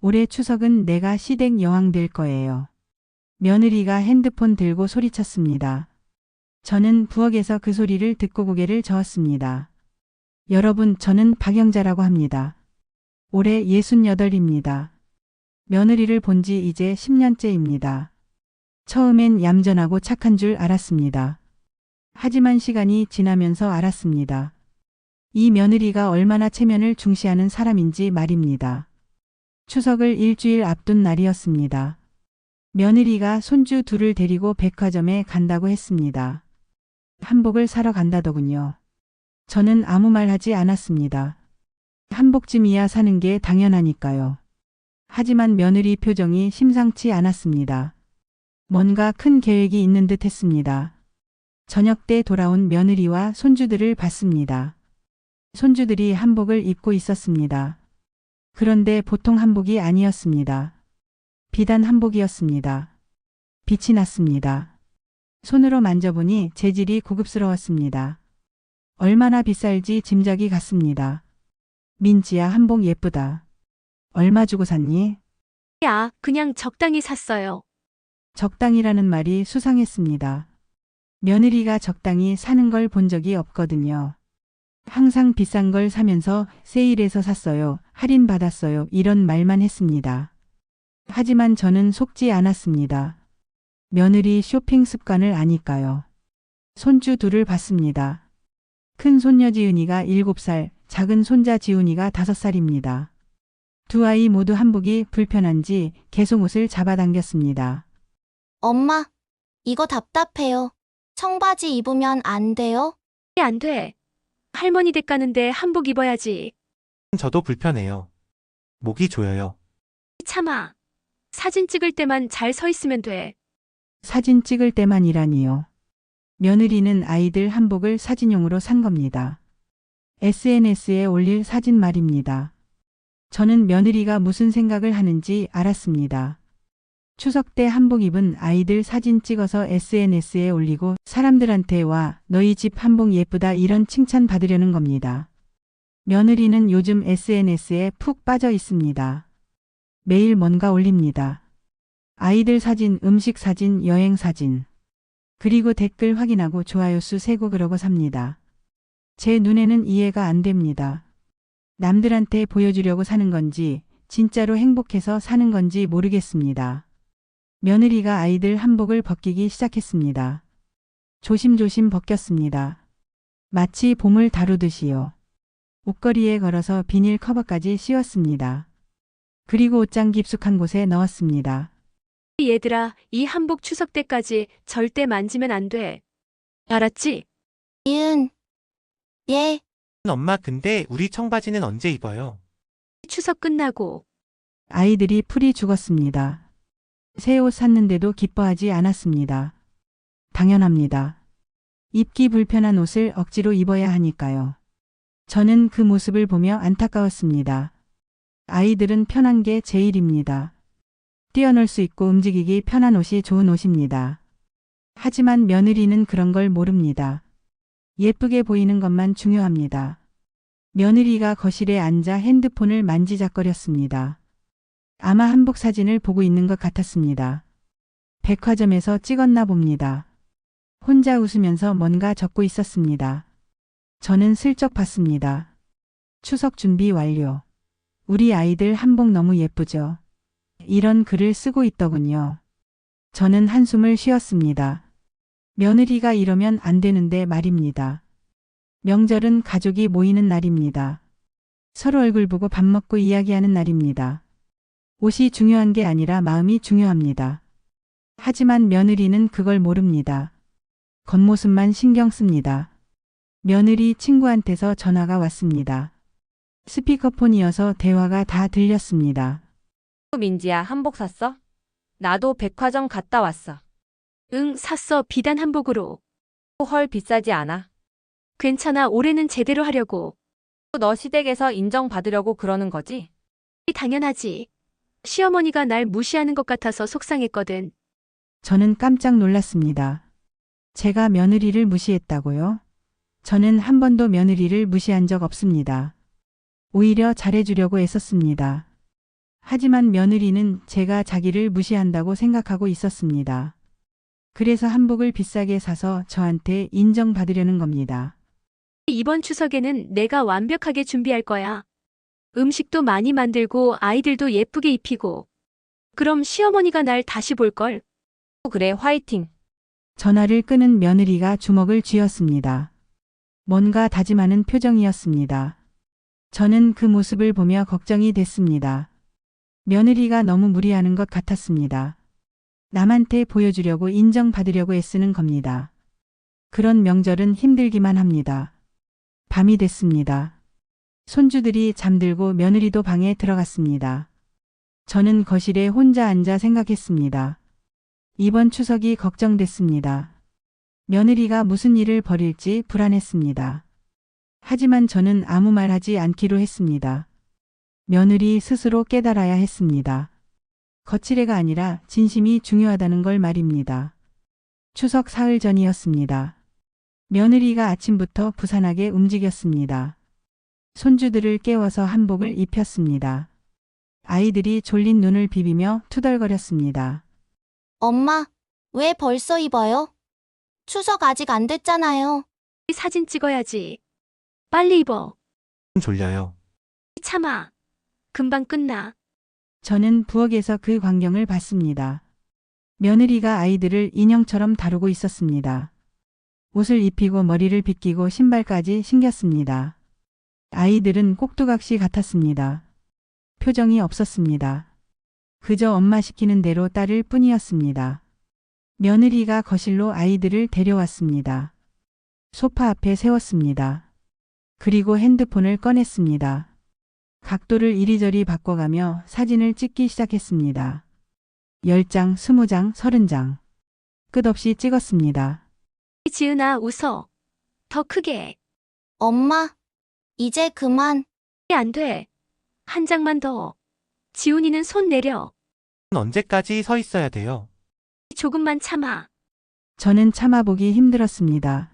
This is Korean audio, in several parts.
올해 추석은 내가 시댁 여왕 될 거예요. 며느리가 핸드폰 들고 소리쳤습니다. 저는 부엌에서 그 소리를 듣고 고개를 저었습니다. 여러분, 저는 박영자라고 합니다. 올해 68입니다. 며느리를 본 지 이제 10년째입니다. 처음엔 얌전하고 착한 줄 알았습니다. 하지만 시간이 지나면서 알았습니다. 이 며느리가 얼마나 체면을 중시하는 사람인지 말입니다. 추석을 일주일 앞둔 날이었습니다. 며느리가 손주 둘을 데리고 백화점에 간다고 했습니다. 한복을 사러 간다더군요. 저는 아무 말 하지 않았습니다. 한복쯤이야 사는 게 당연하니까요. 하지만 며느리 표정이 심상치 않았습니다. 뭔가 큰 계획이 있는 듯 했습니다. 저녁 때 돌아온 며느리와 손주들을 봤습니다. 손주들이 한복을 입고 있었습니다. 그런데 보통 한복이 아니었습니다. 비단 한복이었습니다. 빛이 났습니다. 손으로 만져보니 재질이 고급스러웠습니다. 얼마나 비쌀지 짐작이 갔습니다. 민지야, 한복 예쁘다. 얼마 주고 샀니? 야, 그냥 적당히 샀어요. 적당이라는 말이 수상했습니다. 며느리가 적당히 사는 걸 본 적이 없거든요. 항상 비싼 걸 사면서 세일해서 샀어요, 할인 받았어요, 이런 말만 했습니다. 하지만 저는 속지 않았습니다. 며느리 쇼핑 습관을 아니까요. 손주 둘을 봤습니다. 큰 손녀 지은이가 7살, 작은 손자 지훈이가 5살입니다. 두 아이 모두 한복이 불편한지 계속 옷을 잡아당겼습니다. 엄마, 이거 답답해요. 청바지 입으면 안 돼요? 안 돼. 할머니 댁 가는데 한복 입어야지. 저도 불편해요. 목이 조여요. 참아. 사진 찍을 때만 잘 서 있으면 돼. 사진 찍을 때만이라니요. 며느리는 아이들 한복을 사진용으로 산 겁니다. SNS에 올릴 사진 말입니다. 저는 며느리가 무슨 생각을 하는지 알았습니다. 추석 때 한복 입은 아이들 사진 찍어서 SNS에 올리고 사람들한테 와 너희 집 한복 예쁘다 이런 칭찬 받으려는 겁니다. 며느리는 요즘 SNS에 푹 빠져 있습니다. 매일 뭔가 올립니다. 아이들 사진, 음식 사진, 여행 사진. 그리고 댓글 확인하고 좋아요 수 세고 그러고 삽니다. 제 눈에는 이해가 안 됩니다. 남들한테 보여주려고 사는 건지 진짜로 행복해서 사는 건지 모르겠습니다. 며느리가 아이들 한복을 벗기기 시작했습니다. 조심조심 벗겼습니다. 마치 봄을 다루듯이요. 옷걸이에 걸어서 비닐 커버까지 씌웠습니다. 그리고 옷장 깊숙한 곳에 넣었습니다. 얘들아, 이 한복 추석 때까지 절대 만지면 안 돼. 알았지? 이은. 예. 엄마, 근데 우리 청바지는 언제 입어요? 추석 끝나고. 아이들이 풀이 죽었습니다. 새 옷 샀는데도 기뻐하지 않았습니다. 당연합니다. 입기 불편한 옷을 억지로 입어야 하니까요. 저는 그 모습을 보며 안타까웠습니다. 아이들은 편한 게 제일입니다. 뛰어놀 수 있고 움직이기 편한 옷이 좋은 옷입니다. 하지만 며느리는 그런 걸 모릅니다. 예쁘게 보이는 것만 중요합니다. 며느리가 거실에 앉아 핸드폰을 만지작거렸습니다. 아마 한복 사진을 보고 있는 것 같았습니다. 백화점에서 찍었나 봅니다. 혼자 웃으면서 뭔가 적고 있었습니다. 저는 슬쩍 봤습니다. 추석 준비 완료. 우리 아이들 한복 너무 예쁘죠? 이런 글을 쓰고 있더군요. 저는 한숨을 쉬었습니다. 며느리가 이러면 안 되는데 말입니다. 명절은 가족이 모이는 날입니다. 서로 얼굴 보고 밥 먹고 이야기하는 날입니다. 옷이 중요한 게 아니라 마음이 중요합니다. 하지만 며느리는 그걸 모릅니다. 겉모습만 신경 씁니다. 며느리 친구한테서 전화가 왔습니다. 스피커폰이어서 대화가 다 들렸습니다. 민지야, 한복 샀어? 나도 백화점 갔다 왔어. 응, 샀어. 비단 한복으로. 헐, 비싸지 않아? 괜찮아. 올해는 제대로 하려고. 너 시댁에서 인정받으려고 그러는 거지? 당연하지. 시어머니가 날 무시하는 것 같아서 속상했거든. 저는 깜짝 놀랐습니다. 제가 며느리를 무시했다고요? 저는 한 번도 며느리를 무시한 적 없습니다. 오히려 잘해주려고 애썼습니다. 하지만 며느리는 제가 자기를 무시한다고 생각하고 있었습니다. 그래서 한복을 비싸게 사서 저한테 인정받으려는 겁니다. 이번 추석에는 내가 완벽하게 준비할 거야. 음식도 많이 만들고 아이들도 예쁘게 입히고. 그럼 시어머니가 날 다시 볼걸? 그래, 화이팅. 전화를 끄는 며느리가 주먹을 쥐었습니다. 뭔가 다짐하는 표정이었습니다. 저는 그 모습을 보며 걱정이 됐습니다. 며느리가 너무 무리하는 것 같았습니다. 남한테 보여주려고 인정받으려고 애쓰는 겁니다. 그런 명절은 힘들기만 합니다. 밤이 됐습니다. 손주들이 잠들고 며느리도 방에 들어갔습니다. 저는 거실에 혼자 앉아 생각했습니다. 이번 추석이 걱정됐습니다. 며느리가 무슨 일을 벌일지 불안했습니다. 하지만 저는 아무 말 하지 않기로 했습니다. 며느리 스스로 깨달아야 했습니다. 거칠애가 아니라 진심이 중요하다는 걸 말입니다. 추석 사흘 전이었습니다. 며느리가 아침부터 부산하게 움직였습니다. 손주들을 깨워서 한복을 입혔습니다. 아이들이 졸린 눈을 비비며 투덜거렸습니다. 엄마, 왜 벌써 입어요? 추석 아직 안 됐잖아요. 사진 찍어야지. 빨리 입어. 졸려요. 참아. 금방 끝나. 저는 부엌에서 그 광경을 봤습니다. 며느리가 아이들을 인형처럼 다루고 있었습니다. 옷을 입히고 머리를 빗기고 신발까지 신겼습니다. 아이들은 꼭두각시 같았습니다. 표정이 없었습니다. 그저 엄마 시키는 대로 따를 뿐이었습니다. 며느리가 거실로 아이들을 데려왔습니다. 소파 앞에 세웠습니다. 그리고 핸드폰을 꺼냈습니다. 각도를 이리저리 바꿔가며 사진을 찍기 시작했습니다. 10장, 20장, 30장. 끝없이 찍었습니다. 지은아, 웃어. 더 크게. 엄마, 이제 그만. 안 돼. 한 장만 더. 지훈이는 손 내려. 언제까지 서 있어야 돼요? 조금만 참아. 저는 참아보기 힘들었습니다.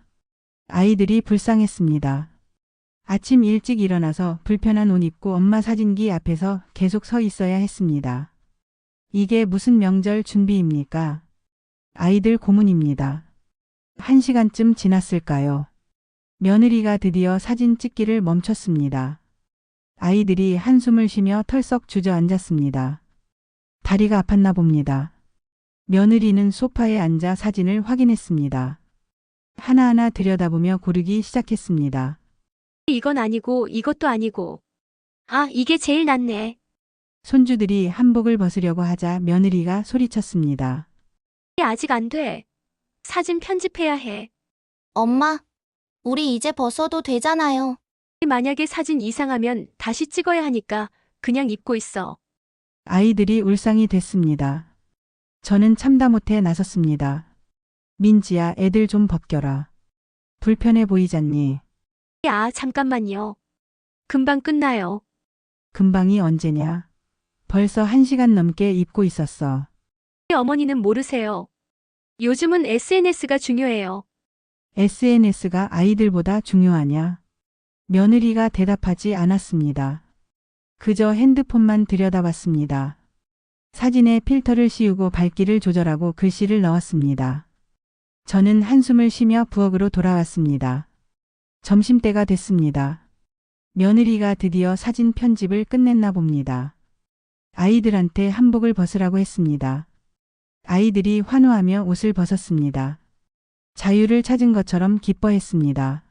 아이들이 불쌍했습니다. 아침 일찍 일어나서 불편한 옷 입고 엄마 사진기 앞에서 계속 서 있어야 했습니다. 이게 무슨 명절 준비입니까? 아이들 고문입니다. 1시간쯤 지났을까요? 며느리가 드디어 사진 찍기를 멈췄습니다. 아이들이 한숨을 쉬며 털썩 주저앉았습니다. 다리가 아팠나 봅니다. 며느리는 소파에 앉아 사진을 확인했습니다. 하나하나 들여다보며 고르기 시작했습니다. 이건 아니고 이것도 아니고. 아, 이게 제일 낫네. 손주들이 한복을 벗으려고 하자 며느리가 소리쳤습니다. 아직 안 돼. 사진 편집해야 해. 엄마, 우리 이제 벗어도 되잖아요. 만약에 사진 이상하면 다시 찍어야 하니까 그냥 입고 있어. 아이들이 울상이 됐습니다. 저는 참다 못해 나섰습니다. 민지야, 애들 좀 벗겨라. 불편해 보이잖니. 아, 잠깐만요. 금방 끝나요. 금방이 언제냐? 벌써 1시간 넘게 입고 있었어. 어머니는 모르세요. 요즘은 SNS가 중요해요. SNS가 아이들보다 중요하냐? 며느리가 대답하지 않았습니다. 그저 핸드폰만 들여다봤습니다. 사진에 필터를 씌우고 밝기를 조절하고 글씨를 넣었습니다. 저는 한숨을 쉬며 부엌으로 돌아왔습니다. 점심때가 됐습니다. 며느리가 드디어 사진 편집을 끝냈나 봅니다. 아이들한테 한복을 벗으라고 했습니다. 아이들이 환호하며 옷을 벗었습니다. 자유를 찾은 것처럼 기뻐했습니다.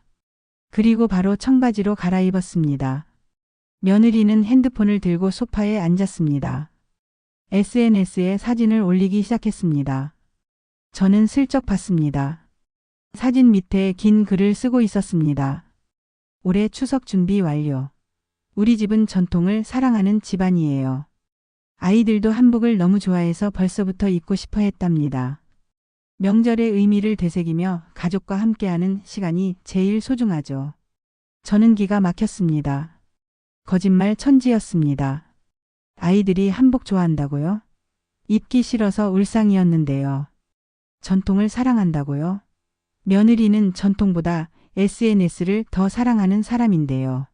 그리고 바로 청바지로 갈아입었습니다. 며느리는 핸드폰을 들고 소파에 앉았습니다. SNS에 사진을 올리기 시작했습니다. 저는 슬쩍 봤습니다. 사진 밑에 긴 글을 쓰고 있었습니다. 올해 추석 준비 완료. 우리 집은 전통을 사랑하는 집안이에요. 아이들도 한복을 너무 좋아해서 벌써부터 입고 싶어 했답니다. 명절의 의미를 되새기며 가족과 함께하는 시간이 제일 소중하죠. 저는 기가 막혔습니다. 거짓말 천지였습니다. 아이들이 한복 좋아한다고요? 입기 싫어서 울상이었는데요. 전통을 사랑한다고요? 며느리는 전통보다 SNS를 더 사랑하는 사람인데요.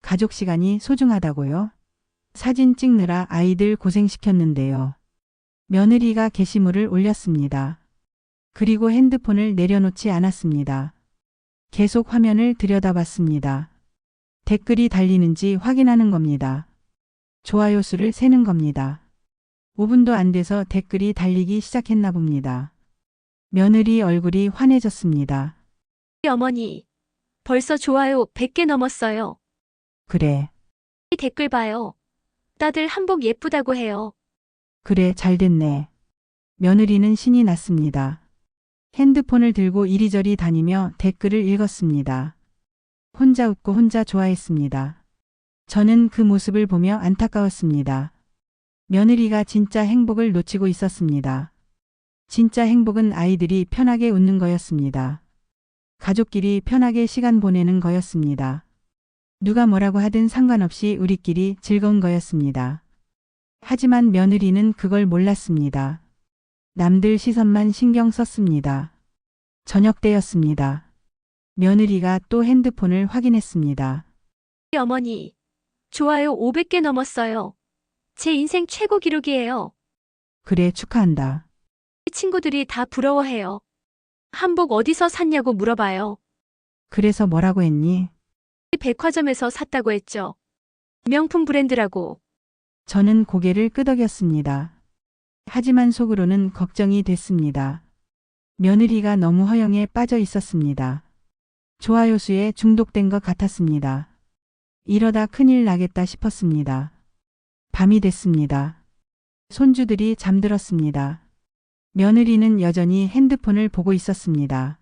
가족 시간이 소중하다고요? 사진 찍느라 아이들 고생시켰는데요. 며느리가 게시물을 올렸습니다. 그리고 핸드폰을 내려놓지 않았습니다. 계속 화면을 들여다봤습니다. 댓글이 달리는지 확인하는 겁니다. 좋아요 수를 세는 겁니다. 5분도 안 돼서 댓글이 달리기 시작했나 봅니다. 며느리 얼굴이 환해졌습니다. 어머니, 벌써 좋아요 100개 넘었어요. 그래, 이 댓글 봐요. 다들 한복 예쁘다고 해요. 그래, 잘 됐네. 며느리는 신이 났습니다. 핸드폰을 들고 이리저리 다니며 댓글을 읽었습니다. 혼자 웃고 혼자 좋아했습니다. 저는 그 모습을 보며 안타까웠습니다. 며느리가 진짜 행복을 놓치고 있었습니다. 진짜 행복은 아이들이 편하게 웃는 거였습니다. 가족끼리 편하게 시간 보내는 거였습니다. 누가 뭐라고 하든 상관없이 우리끼리 즐거운 거였습니다. 하지만 며느리는 그걸 몰랐습니다. 남들 시선만 신경 썼습니다. 저녁 때였습니다. 며느리가 또 핸드폰을 확인했습니다. 어머니, 좋아요 500개 넘었어요. 제 인생 최고 기록이에요. 그래, 축하한다. 친구들이 다 부러워해요. 한복 어디서 샀냐고 물어봐요. 그래서 뭐라고 했니? 백화점에서 샀다고 했죠. 명품 브랜드라고. 저는 고개를 끄덕였습니다. 하지만 속으로는 걱정이 됐습니다. 며느리가 너무 허영에 빠져 있었습니다. 좋아요 수에 중독된 것 같았습니다. 이러다 큰일 나겠다 싶었습니다. 밤이 됐습니다. 손주들이 잠들었습니다. 며느리는 여전히 핸드폰을 보고 있었습니다.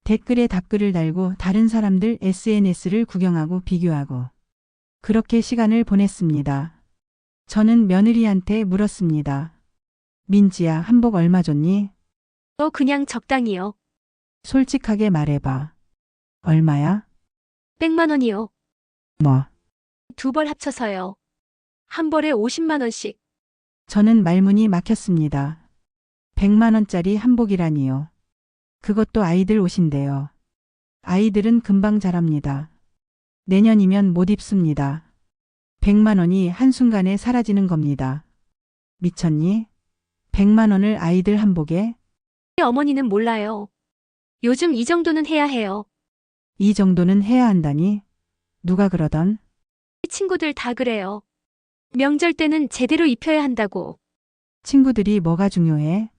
댓글에 답글을 달고 다른 사람들 SNS를 구경하고 비교하고 그렇게 시간을 보냈습니다. 저는 며느리한테 물었습니다. 민지야, 한복 얼마 줬니? 그냥 적당히요. 솔직하게 말해봐. 얼마야? 100만 원이요. 뭐? 두 벌 합쳐서요. 한 벌에 50만 원씩. 저는 말문이 막혔습니다. 100만 원짜리 한복이라니요. 그것도 아이들 옷인데요. 아이들은 금방 자랍니다. 내년이면 못 입습니다. 100만 원이 한순간에 사라지는 겁니다. 미쳤니? 100만 원을 아이들 한복에? 어머니는 몰라요. 요즘 이 정도는 해야 해요. 이 정도는 해야 한다니? 누가 그러던? 친구들 다 그래요. 명절 때는 제대로 입혀야 한다고. 친구들이 뭐가 중요해?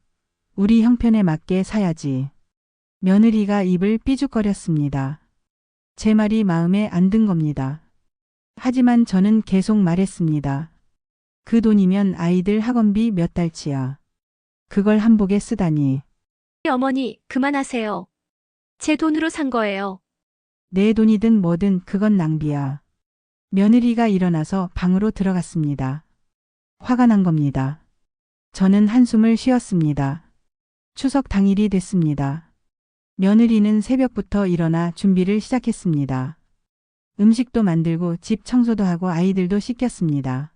우리 형편에 맞게 사야지. 며느리가 입을 삐죽거렸습니다. 제 말이 마음에 안 든 겁니다. 하지만 저는 계속 말했습니다. 그 돈이면 아이들 학원비 몇 달치야. 그걸 한복에 쓰다니. 어머니, 그만하세요. 제 돈으로 산 거예요. 내 돈이든 뭐든 그건 낭비야. 며느리가 일어나서 방으로 들어갔습니다. 화가 난 겁니다. 저는 한숨을 쉬었습니다. 추석 당일이 됐습니다. 며느리는 새벽부터 일어나 준비를 시작했습니다. 음식도 만들고 집 청소도 하고 아이들도 씻겼습니다.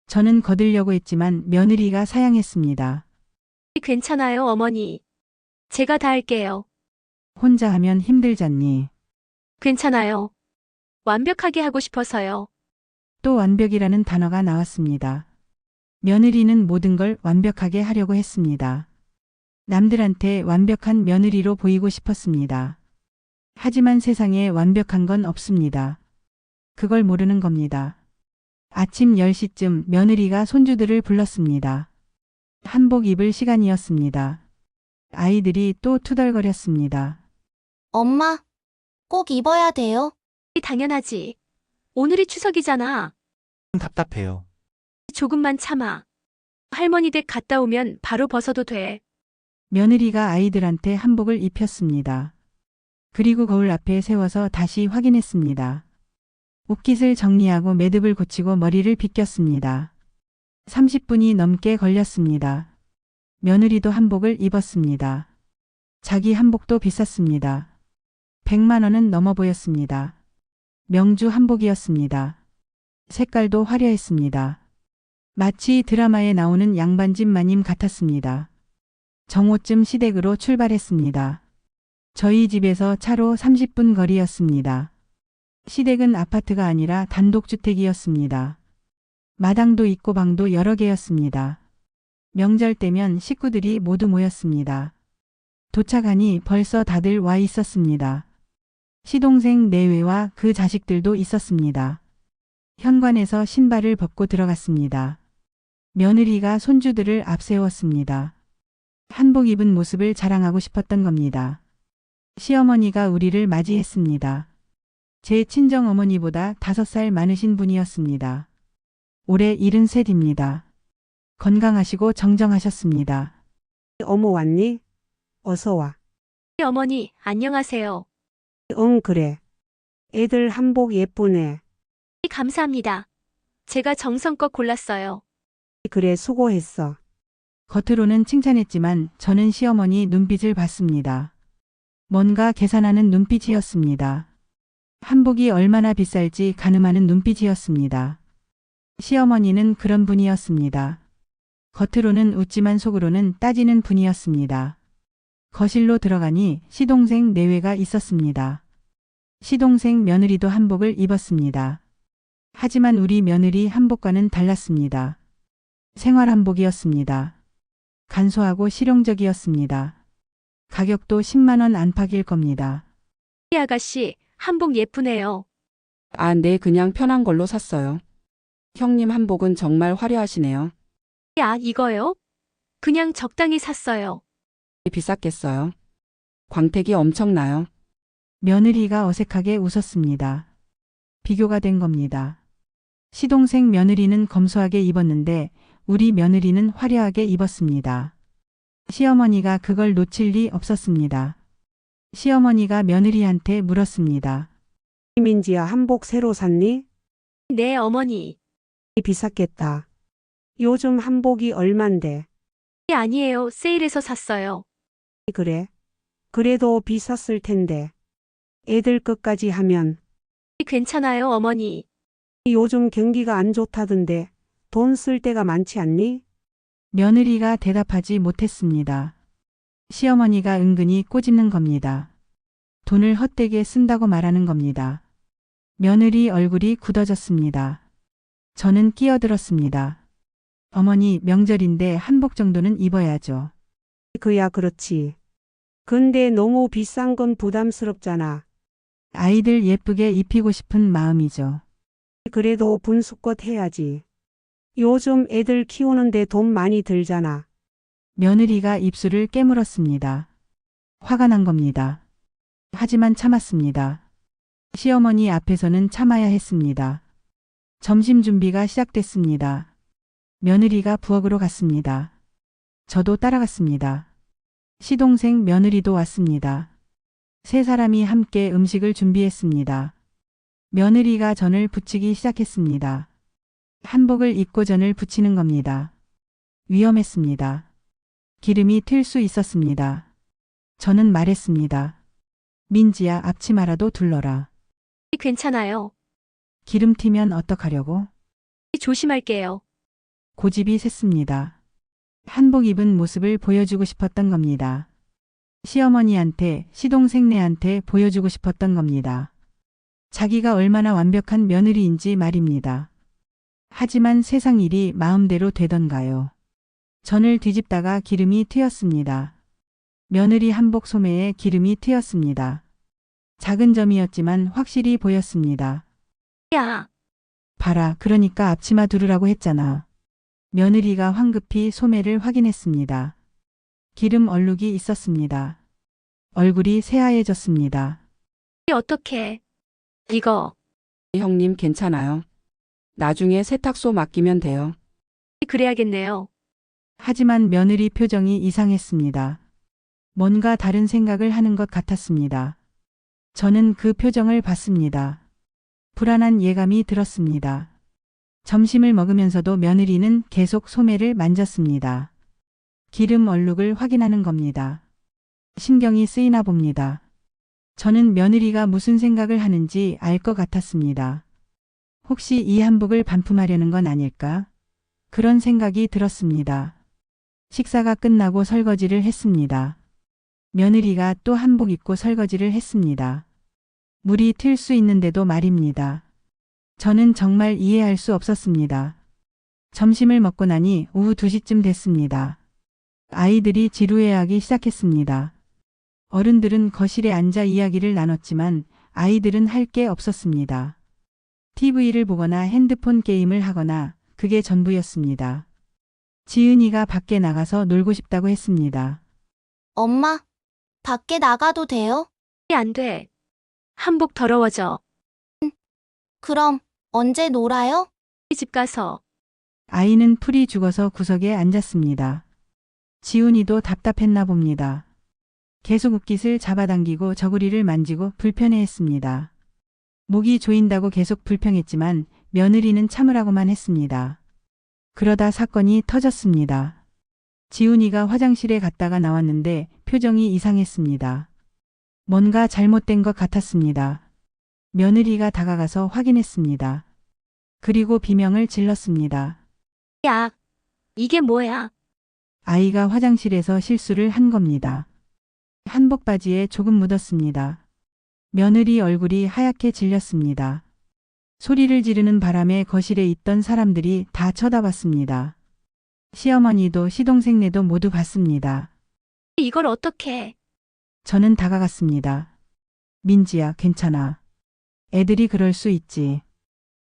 저는 거들려고 했지만 며느리가 사양했습니다. 괜찮아요, 어머니. 제가 다 할게요. 혼자 하면 힘들잖니. 괜찮아요. 완벽하게 하고 싶어서요. 또 완벽이라는 단어가 나왔습니다. 며느리는 모든 걸 완벽하게 하려고 했습니다. 남들한테 완벽한 며느리로 보이고 싶었습니다. 하지만 세상에 완벽한 건 없습니다. 그걸 모르는 겁니다. 아침 10시쯤 며느리가 손주들을 불렀습니다. 한복 입을 시간이었습니다. 아이들이 또 투덜거렸습니다. 엄마, 꼭 입어야 돼요. 당연하지. 오늘이 추석이잖아. 답답해요. 조금만 참아. 할머니 댁 갔다 오면 바로 벗어도 돼. 며느리가 아이들한테 한복을 입혔습니다. 그리고 거울 앞에 세워서 다시 확인했습니다. 옷깃을 정리하고 매듭을 고치고 머리를 빗겼습니다. 30분이 넘게 걸렸습니다. 며느리도 한복을 입었습니다. 자기 한복도 비쌌습니다. 100만 원은 넘어 보였습니다. 명주 한복이었습니다. 색깔도 화려했습니다. 마치 드라마에 나오는 양반집 마님 같았습니다. 정오쯤 시댁으로 출발했습니다. 저희 집에서 차로 30분 거리였습니다. 시댁은 아파트가 아니라 단독주택이었습니다. 마당도 있고 방도 여러 개였습니다. 명절 때면 식구들이 모두 모였습니다. 도착하니 벌써 다들 와 있었습니다. 시동생 내외와 그 자식들도 있었습니다. 현관에서 신발을 벗고 들어갔습니다. 며느리가 손주들을 앞세웠습니다. 한복 입은 모습을 자랑하고 싶었던 겁니다. 시어머니가 우리를 맞이했습니다. 제 친정어머니보다 5살 많으신 분이었습니다. 올해 73입니다. 건강하시고 정정하셨습니다. 어머 왔니? 어서 와. 어머니, 안녕하세요. 응 그래. 애들 한복 예쁘네. 감사합니다. 제가 정성껏 골랐어요. 그래 수고했어. 겉으로는 칭찬했지만 저는 시어머니 눈빛을 봤습니다. 뭔가 계산하는 눈빛이었습니다. 한복이 얼마나 비쌀지 가늠하는 눈빛이었습니다. 시어머니는 그런 분이었습니다. 겉으로는 웃지만 속으로는 따지는 분이었습니다. 거실로 들어가니 시동생 내외가 있었습니다. 시동생 며느리도 한복을 입었습니다. 하지만 우리 며느리 한복과는 달랐습니다. 생활 한복이었습니다. 간소하고 실용적이었습니다. 가격도 10만 원 안팎일 겁니다. 이 아가씨, 한복 예쁘네요. 아, 네, 그냥 편한 걸로 샀어요. 형님 한복은 정말 화려하시네요. 야, 이거요? 그냥 적당히 샀어요. 비쌌겠어요. 광택이 엄청나요. 며느리가 어색하게 웃었습니다. 비교가 된 겁니다. 시동생 며느리는 검소하게 입었는데 우리 며느리는 화려하게 입었습니다. 시어머니가 그걸 놓칠 리 없었습니다. 시어머니가 며느리한테 물었습니다. 민지야 한복 새로 샀니? 네, 어머니. 비쌌겠다. 요즘 한복이 얼만데? 아니에요. 세일해서 샀어요. 그래. 그래도 비쌌을 텐데. 애들 것까지 하면 괜찮아요, 어머니. 요즘 경기가 안 좋다던데 돈 쓸 데가 많지 않니? 며느리가 대답하지 못했습니다. 시어머니가 은근히 꼬집는 겁니다. 돈을 헛되게 쓴다고 말하는 겁니다. 며느리 얼굴이 굳어졌습니다. 저는 끼어들었습니다. 어머니 명절인데 한복 정도는 입어야죠. 그야 그렇지. 근데 너무 비싼 건 부담스럽잖아. 아이들 예쁘게 입히고 싶은 마음이죠. 그래도 분수껏 해야지. 요즘 애들 키우는데 돈 많이 들잖아. 며느리가 입술을 깨물었습니다. 화가 난 겁니다. 하지만 참았습니다. 시어머니 앞에서는 참아야 했습니다. 점심 준비가 시작됐습니다. 며느리가 부엌으로 갔습니다. 저도 따라갔습니다. 시동생 며느리도 왔습니다. 세 사람이 함께 음식을 준비했습니다. 며느리가 전을 부치기 시작했습니다. 한복을 입고 전을 부치는 겁니다. 위험했습니다. 기름이 튈 수 있었습니다. 저는 말했습니다. 민지야, 앞치마라도 둘러라. 괜찮아요. 기름 튀면 어떡하려고? 조심할게요. 고집이 셌습니다. 한복 입은 모습을 보여주고 싶었던 겁니다. 시어머니한테, 시동생네한테 보여주고 싶었던 겁니다. 자기가 얼마나 완벽한 며느리인지 말입니다. 하지만 세상 일이 마음대로 되던가요. 전을 뒤집다가 기름이 튀었습니다. 며느리 한복 소매에 기름이 튀었습니다. 작은 점이었지만 확실히 보였습니다. 야, 봐라, 그러니까 앞치마 두르라고 했잖아. 며느리가 황급히 소매를 확인했습니다. 기름 얼룩이 있었습니다. 얼굴이 새하얘졌습니다. 어떡해. 이거, 형님 괜찮아요. 나중에 세탁소 맡기면 돼요. 그래야겠네요. 하지만 며느리 표정이 이상했습니다. 뭔가 다른 생각을 하는 것 같았습니다. 저는 그 표정을 봤습니다. 불안한 예감이 들었습니다. 점심을 먹으면서도 며느리는 계속 소매를 만졌습니다. 기름 얼룩을 확인하는 겁니다. 신경이 쓰이나 봅니다. 저는 며느리가 무슨 생각을 하는지 알 것 같았습니다. 혹시 이 한복을 반품하려는 건 아닐까? 그런 생각이 들었습니다. 식사가 끝나고 설거지를 했습니다. 며느리가 또 한복 입고 설거지를 했습니다. 물이 튈 수 있는데도 말입니다. 저는 정말 이해할 수 없었습니다. 점심을 먹고 나니 오후 2시쯤 됐습니다. 아이들이 지루해하기 시작했습니다. 어른들은 거실에 앉아 이야기를 나눴지만 아이들은 할 게 없었습니다. TV를 보거나 핸드폰 게임을 하거나 그게 전부였습니다. 지은이가 밖에 나가서 놀고 싶다고 했습니다. 엄마, 밖에 나가도 돼요? 안 돼. 한복 더러워져. 그럼 언제 놀아요? 집 가서. 아이는 풀이 죽어서 구석에 앉았습니다. 지훈이도 답답했나 봅니다. 계속 웃깃을 잡아당기고 저고리를 만지고 불편해했습니다. 목이 조인다고 계속 불평했지만 며느리는 참으라고만 했습니다. 그러다 사건이 터졌습니다. 지훈이가 화장실에 갔다가 나왔는데 표정이 이상했습니다. 뭔가 잘못된 것 같았습니다. 며느리가 다가가서 확인했습니다. 그리고 비명을 질렀습니다. 야, 이게 뭐야? 아이가 화장실에서 실수를 한 겁니다. 한복 바지에 조금 묻었습니다. 며느리 얼굴이 하얗게 질렸습니다. 소리를 지르는 바람에 거실에 있던 사람들이 다 쳐다봤습니다. 시어머니도 시동생네도 모두 봤습니다. 이걸 어떻게? 저는 다가갔습니다. 민지야, 괜찮아. 애들이 그럴 수 있지.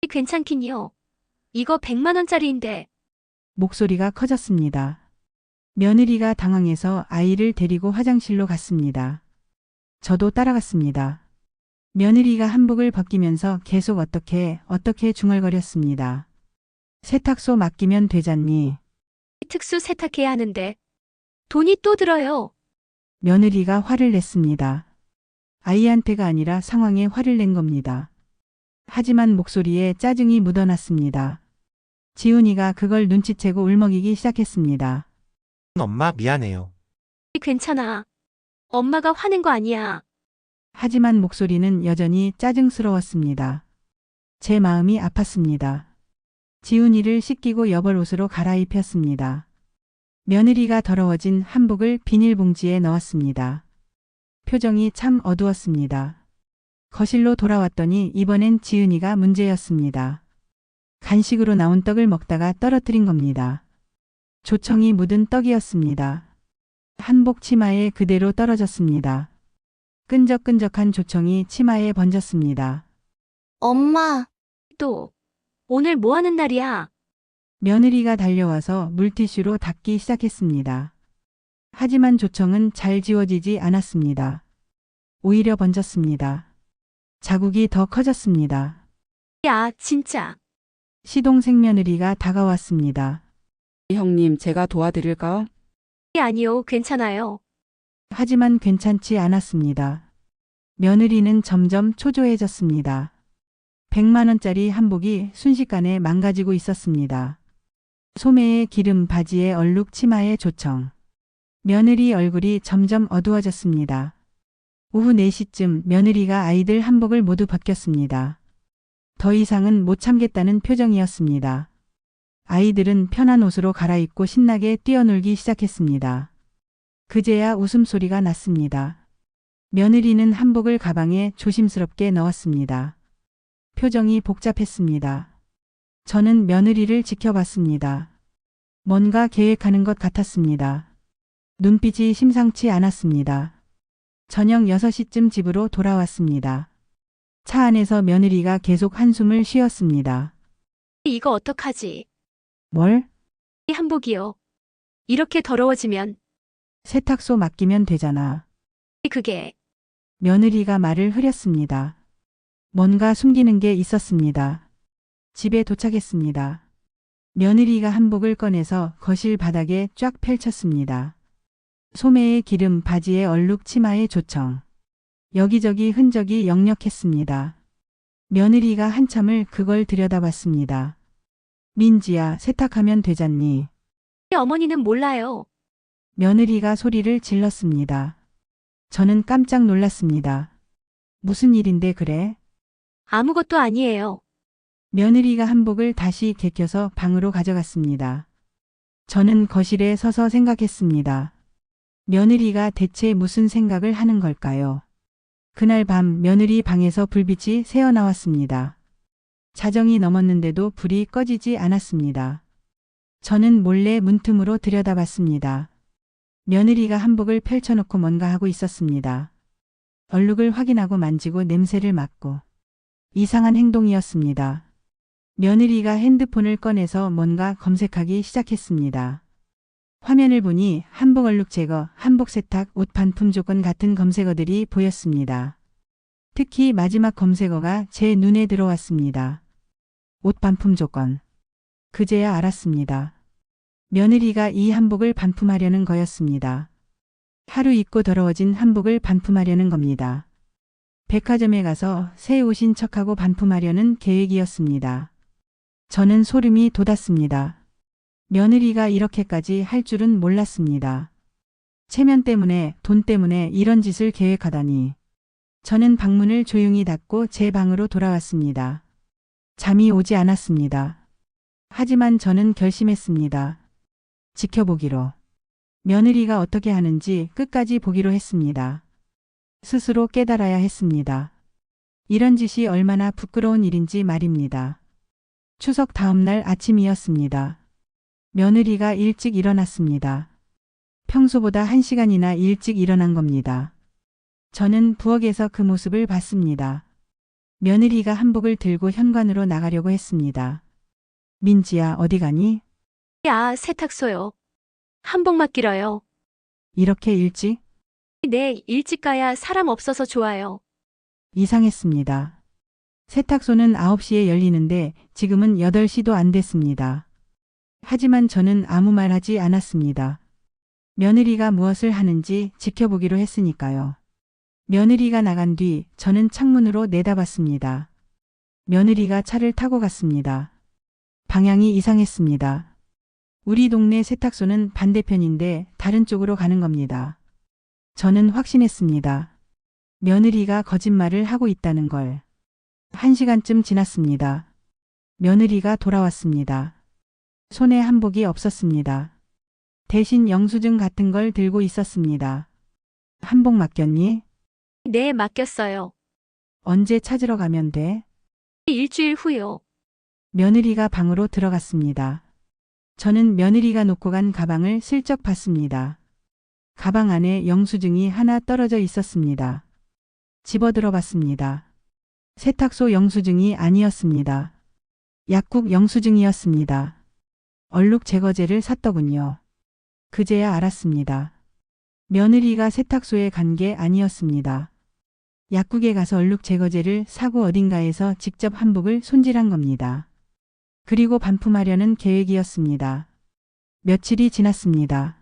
괜찮긴요. 이거 100만 원짜리인데. 목소리가 커졌습니다. 며느리가 당황해서 아이를 데리고 화장실로 갔습니다. 저도 따라갔습니다. 며느리가 한복을 벗기면서 계속 어떻게 중얼거렸습니다. 세탁소 맡기면 되잖니. 특수 세탁해야 하는데. 돈이 또 들어요. 며느리가 화를 냈습니다. 아이한테가 아니라 상황에 화를 낸 겁니다. 하지만 목소리에 짜증이 묻어났습니다. 지훈이가 그걸 눈치채고 울먹이기 시작했습니다. 엄마 미안해요. 괜찮아. 엄마가 화낸 거 아니야. 하지만 목소리는 여전히 짜증스러웠습니다. 제 마음이 아팠습니다. 지훈이를 씻기고 여벌 옷으로 갈아입혔습니다. 며느리가 더러워진 한복을 비닐봉지에 넣었습니다. 표정이 참 어두웠습니다. 거실로 돌아왔더니 이번엔 지은이가 문제였습니다. 간식으로 나온 떡을 먹다가 떨어뜨린 겁니다. 조청이 묻은 떡이었습니다. 한복 치마에 그대로 떨어졌습니다. 끈적끈적한 조청이 치마에 번졌습니다. 엄마, 또. 오늘 뭐 하는 날이야? 며느리가 달려와서 물티슈로 닦기 시작했습니다. 하지만 조청은 잘 지워지지 않았습니다. 오히려 번졌습니다. 자국이 더 커졌습니다. 야, 진짜. 시동생 며느리가 다가왔습니다. 형님, 제가 도와드릴까요? 아니요, 괜찮아요. 하지만 괜찮지 않았습니다. 며느리는 점점 초조해졌습니다. 100만 원짜리 한복이 순식간에 망가지고 있었습니다. 소매에 기름, 바지에 얼룩, 치마에 조청. 며느리 얼굴이 점점 어두워졌습니다. 오후 4시쯤 며느리가 아이들 한복을 모두 벗겼습니다. 더 이상은 못 참겠다는 표정이었습니다. 아이들은 편한 옷으로 갈아입고 신나게 뛰어놀기 시작했습니다. 그제야 웃음소리가 났습니다. 며느리는 한복을 가방에 조심스럽게 넣었습니다. 표정이 복잡했습니다. 저는 며느리를 지켜봤습니다. 뭔가 계획하는 것 같았습니다. 눈빛이 심상치 않았습니다. 저녁 6시쯤 집으로 돌아왔습니다. 차 안에서 며느리가 계속 한숨을 쉬었습니다. 이거 어떡하지? 뭘? 이 한복이요. 이렇게 더러워지면 세탁소 맡기면 되잖아. 그게 며느리가 말을 흐렸습니다. 뭔가 숨기는 게 있었습니다. 집에 도착했습니다. 며느리가 한복을 꺼내서 거실 바닥에 쫙 펼쳤습니다. 소매에 기름, 바지에 얼룩, 치마에 조청. 여기저기 흔적이 역력했습니다. 며느리가 한참을 그걸 들여다봤습니다. 민지야, 세탁하면 되잖니. 어머니는 몰라요. 며느리가 소리를 질렀습니다. 저는 깜짝 놀랐습니다. 무슨 일인데 그래? 아무것도 아니에요. 며느리가 한복을 다시 개켜서 방으로 가져갔습니다. 저는 거실에 서서 생각했습니다. 며느리가 대체 무슨 생각을 하는 걸까요? 그날 밤 며느리 방에서 불빛이 새어나왔습니다. 자정이 넘었는데도 불이 꺼지지 않았습니다. 저는 몰래 문틈으로 들여다봤습니다. 며느리가 한복을 펼쳐놓고 뭔가 하고 있었습니다. 얼룩을 확인하고 만지고 냄새를 맡고 이상한 행동이었습니다. 며느리가 핸드폰을 꺼내서 뭔가 검색하기 시작했습니다. 화면을 보니 한복 얼룩 제거, 한복 세탁, 옷 반품 조건 같은 검색어들이 보였습니다. 특히 마지막 검색어가 제 눈에 들어왔습니다. 옷 반품 조건. 그제야 알았습니다. 며느리가 이 한복을 반품하려는 거였습니다. 하루 입고 더러워진 한복을 반품하려는 겁니다. 백화점에 가서 새 옷인 척하고 반품하려는 계획이었습니다. 저는 소름이 돋았습니다. 며느리가 이렇게까지 할 줄은 몰랐습니다. 체면 때문에, 돈 때문에 이런 짓을 계획하다니. 저는 방문을 조용히 닫고 제 방으로 돌아왔습니다. 잠이 오지 않았습니다. 하지만 저는 결심했습니다. 지켜보기로. 며느리가 어떻게 하는지 끝까지 보기로 했습니다. 스스로 깨달아야 했습니다. 이런 짓이 얼마나 부끄러운 일인지 말입니다. 추석 다음 날 아침이었습니다. 며느리가 일찍 일어났습니다. 평소보다 1시간이나 일찍 일어난 겁니다. 저는 부엌에서 그 모습을 봤습니다. 며느리가 한복을 들고 현관으로 나가려고 했습니다. 민지야, 어디 가니? 야, 세탁소요. 한복 맡기러요. 이렇게 일찍? 네, 일찍 가야 사람 없어서 좋아요. 이상했습니다. 세탁소는 9시에 열리는데 지금은 8시도 안 됐습니다. 하지만 저는 아무 말 하지 않았습니다. 며느리가 무엇을 하는지 지켜보기로 했으니까요. 며느리가 나간 뒤 저는 창문으로 내다봤습니다. 며느리가 차를 타고 갔습니다. 방향이 이상했습니다. 우리 동네 세탁소는 반대편인데 다른 쪽으로 가는 겁니다. 저는 확신했습니다. 며느리가 거짓말을 하고 있다는 걸. 1시간쯤 지났습니다. 며느리가 돌아왔습니다. 손에 한복이 없었습니다. 대신 영수증 같은 걸 들고 있었습니다. 한복 맡겼니? 네, 맡겼어요. 언제 찾으러 가면 돼? 일주일 후요. 며느리가 방으로 들어갔습니다. 저는 며느리가 놓고 간 가방을 슬쩍 봤습니다. 가방 안에 영수증이 하나 떨어져 있었습니다. 집어들어 봤습니다. 세탁소 영수증이 아니었습니다. 약국 영수증이었습니다. 얼룩 제거제를 샀더군요. 그제야 알았습니다. 며느리가 세탁소에 간 게 아니었습니다. 약국에 가서 얼룩 제거제를 사고 어딘가에서 직접 한복을 손질한 겁니다. 그리고 반품하려는 계획이었습니다. 며칠이 지났습니다.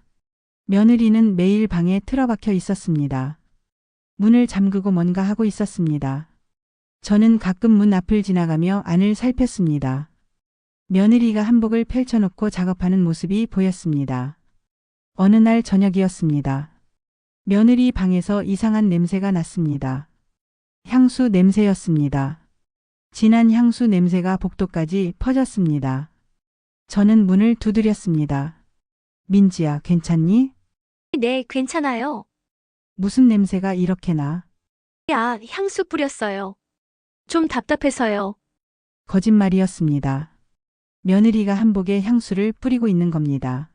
며느리는 매일 방에 틀어박혀 있었습니다. 문을 잠그고 뭔가 하고 있었습니다. 저는 가끔 문 앞을 지나가며 안을 살폈습니다. 며느리가 한복을 펼쳐놓고 작업하는 모습이 보였습니다. 어느 날 저녁이었습니다. 며느리 방에서 이상한 냄새가 났습니다. 향수 냄새였습니다. 진한 향수 냄새가 복도까지 퍼졌습니다. 저는 문을 두드렸습니다. 민지야, 괜찮니? 네, 괜찮아요. 무슨 냄새가 이렇게 나? 야, 향수 뿌렸어요. 좀 답답해서요. 거짓말이었습니다. 며느리가 한복에 향수를 뿌리고 있는 겁니다.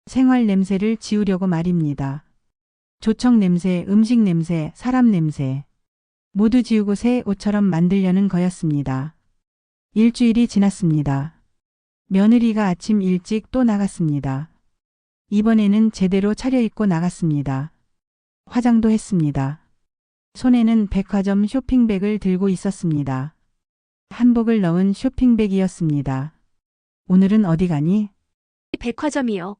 생활 냄새를 지우려고 말입니다. 조청 냄새, 음식 냄새, 사람 냄새. 모두 지우고 새 옷처럼 만들려는 거였습니다. 일주일이 지났습니다. 며느리가 아침 일찍 또 나갔습니다. 이번에는 제대로 차려입고 나갔습니다. 화장도 했습니다. 손에는 백화점 쇼핑백을 들고 있었습니다. 한복을 넣은 쇼핑백이었습니다. 오늘은 어디 가니? 백화점이요.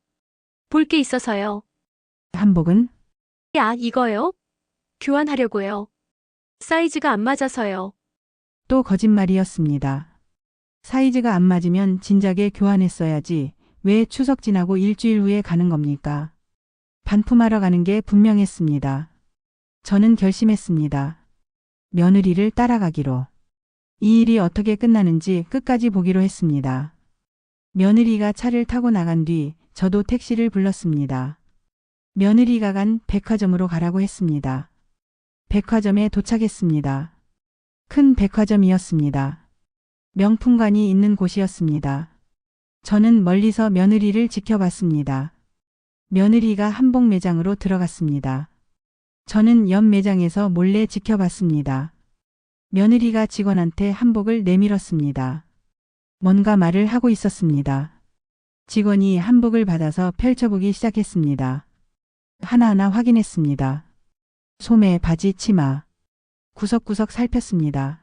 볼 게 있어서요. 한복은? 야, 이거요? 교환하려고요. 사이즈가 안 맞아서요. 또 거짓말이었습니다. 사이즈가 안 맞으면 진작에 교환했어야지. 왜 추석 지나고 일주일 후에 가는 겁니까? 반품하러 가는 게 분명했습니다. 저는 결심했습니다. 며느리를 따라가기로. 이 일이 어떻게 끝나는지 끝까지 보기로 했습니다. 며느리가 차를 타고 나간 뒤 저도 택시를 불렀습니다. 며느리가 간 백화점으로 가라고 했습니다. 백화점에 도착했습니다. 큰 백화점이었습니다. 명품관이 있는 곳이었습니다. 저는 멀리서 며느리를 지켜봤습니다. 며느리가 한복 매장으로 들어갔습니다. 저는 옆 매장에서 몰래 지켜봤습니다. 며느리가 직원한테 한복을 내밀었습니다. 뭔가 말을 하고 있었습니다. 직원이 한복을 받아서 펼쳐보기 시작했습니다. 하나하나 확인했습니다. 소매, 바지, 치마. 구석구석 살폈습니다.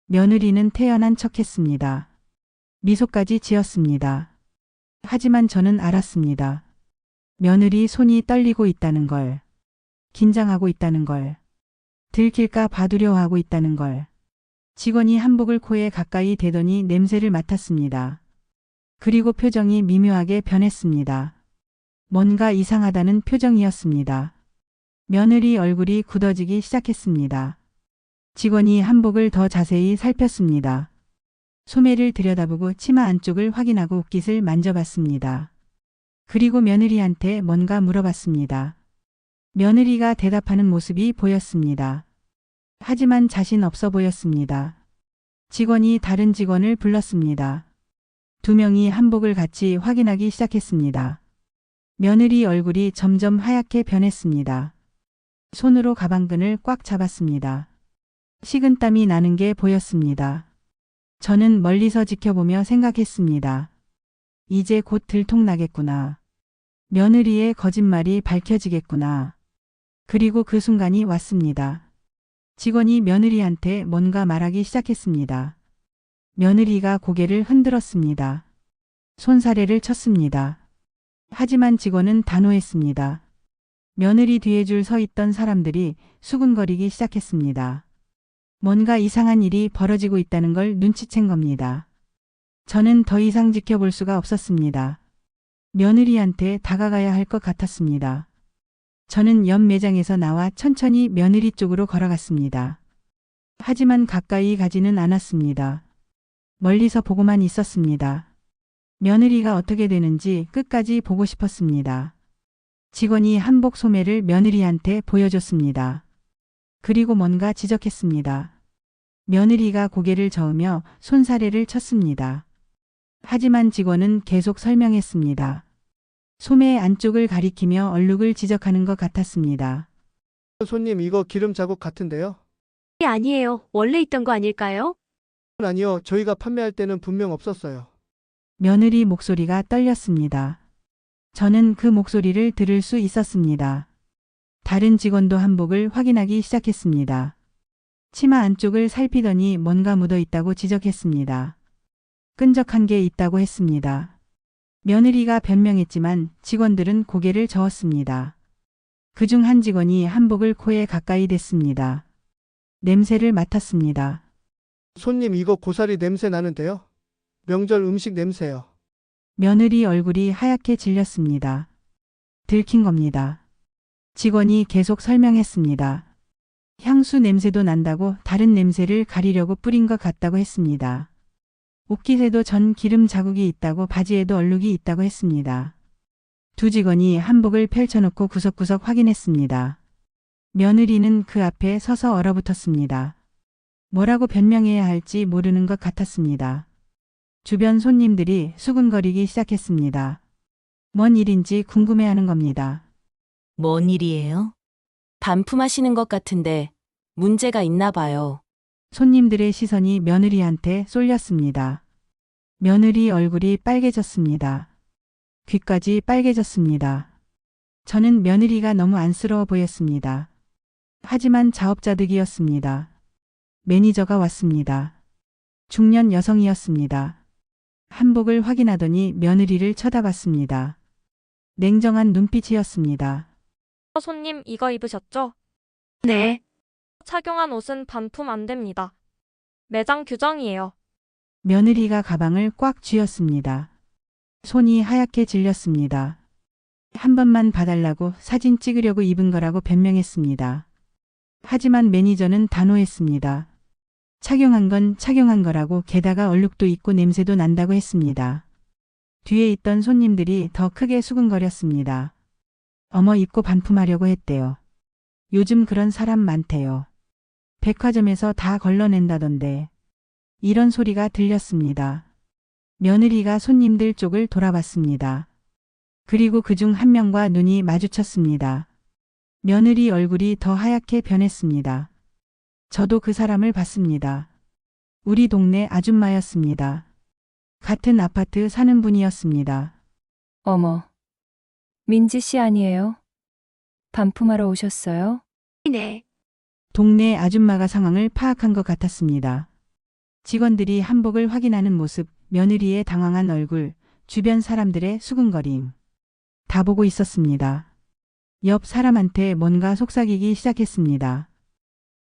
며느리는 태연한 척했습니다. 미소까지 지었습니다. 하지만 저는 알았습니다. 며느리 손이 떨리고 있다는 걸. 긴장하고 있다는 걸. 들킬까 봐두려워하고 있다는 걸. 직원이 한복을 코에 가까이 대더니 냄새를 맡았습니다. 그리고 표정이 미묘하게 변했습니다. 뭔가 이상하다는 표정이었습니다. 며느리 얼굴이 굳어지기 시작했습니다. 직원이 한복을 더 자세히 살폈습니다. 소매를 들여다보고 치마 안쪽을 확인하고 옷깃을 만져봤습니다. 그리고 며느리한테 뭔가 물어봤습니다. 며느리가 대답하는 모습이 보였습니다. 하지만 자신 없어 보였습니다. 직원이 다른 직원을 불렀습니다. 두 명이 한복을 같이 확인하기 시작했습니다. 며느리 얼굴이 점점 하얗게 변했습니다. 손으로 가방끈을 꽉 잡았습니다. 식은땀이 나는 게 보였습니다. 저는 멀리서 지켜보며 생각했습니다. 이제 곧 들통나겠구나. 며느리의 거짓말이 밝혀지겠구나. 그리고 그 순간이 왔습니다. 직원이 며느리한테 뭔가 말하기 시작했습니다. 며느리가 고개를 흔들었습니다. 손사래를 쳤습니다. 하지만 직원은 단호했습니다. 며느리 뒤에 줄 서 있던 사람들이 수군거리기 시작했습니다. 뭔가 이상한 일이 벌어지고 있다는 걸 눈치챈 겁니다. 저는 더 이상 지켜볼 수가 없었습니다. 며느리한테 다가가야 할 것 같았습니다. 저는 옆 매장에서 나와 천천히 며느리 쪽으로 걸어갔습니다. 하지만 가까이 가지는 않았습니다. 멀리서 보고만 있었습니다. 며느리가 어떻게 되는지 끝까지 보고 싶었습니다. 직원이 한복 소매를 며느리한테 보여줬습니다. 그리고 뭔가 지적했습니다. 며느리가 고개를 저으며 손사래를 쳤습니다. 하지만 직원은 계속 설명했습니다. 소매 안쪽을 가리키며 얼룩을 지적하는 것 같았습니다. 손님, 이거 기름 자국 같은데요? 아니에요. 원래 있던 거 아닐까요? 아니요, 저희가 판매할 때는 분명 없었어요. 며느리 목소리가 떨렸습니다. 저는 그 목소리를 들을 수 있었습니다. 다른 직원도 한복을 확인하기 시작했습니다. 치마 안쪽을 살피더니 뭔가 묻어 있다고 지적했습니다. 끈적한 게 있다고 했습니다. 며느리가 변명했지만 직원들은 고개를 저었습니다. 그중 한 직원이 한복을 코에 가까이 댔습니다. 냄새를 맡았습니다. 손님, 이거 고사리 냄새 나는데요? 명절 음식 냄새요. 며느리 얼굴이 하얗게 질렸습니다. 들킨 겁니다. 직원이 계속 설명했습니다. 향수 냄새도 난다고 다른 냄새를 가리려고 뿌린 것 같다고 했습니다. 옷깃에도 전 기름 자국이 있다고 바지에도 얼룩이 있다고 했습니다. 두 직원이 한복을 펼쳐놓고 구석구석 확인했습니다. 며느리는 그 앞에 서서 얼어붙었습니다. 뭐라고 변명해야 할지 모르는 것 같았습니다. 주변 손님들이 수군거리기 시작했습니다. 뭔 일인지 궁금해하는 겁니다. 뭔 일이에요? 반품하시는 것 같은데 문제가 있나 봐요. 손님들의 시선이 며느리한테 쏠렸습니다. 며느리 얼굴이 빨개졌습니다. 귀까지 빨개졌습니다. 저는 며느리가 너무 안쓰러워 보였습니다. 하지만 자업자득이었습니다. 매니저가 왔습니다. 중년 여성이었습니다. 한복을 확인하더니 며느리를 쳐다봤습니다. 냉정한 눈빛이었습니다. 손님, 이거 입으셨죠? 네. 착용한 옷은 반품 안 됩니다. 매장 규정이에요. 며느리가 가방을 꽉 쥐었습니다. 손이 하얗게 질렸습니다. 한 번만 봐달라고 사진 찍으려고 입은 거라고 변명했습니다. 하지만 매니저는 단호했습니다. 착용한 건 착용한 거라고, 게다가 얼룩도 있고 냄새도 난다고 했습니다. 뒤에 있던 손님들이 더 크게 수근거렸습니다. 어머, 입고 반품하려고 했대요. 요즘 그런 사람 많대요. 백화점에서 다 걸러낸다던데. 이런 소리가 들렸습니다. 며느리가 손님들 쪽을 돌아봤습니다. 그리고 그중 한 명과 눈이 마주쳤습니다. 며느리 얼굴이 더 하얗게 변했습니다. 저도 그 사람을 봤습니다. 우리 동네 아줌마였습니다. 같은 아파트 사는 분이었습니다. 어머, 민지 씨 아니에요? 반품하러 오셨어요? 네. 동네 아줌마가 상황을 파악한 것 같았습니다. 직원들이 한복을 확인하는 모습, 며느리의 당황한 얼굴, 주변 사람들의 수근거림. 다 보고 있었습니다. 옆 사람한테 뭔가 속삭이기 시작했습니다.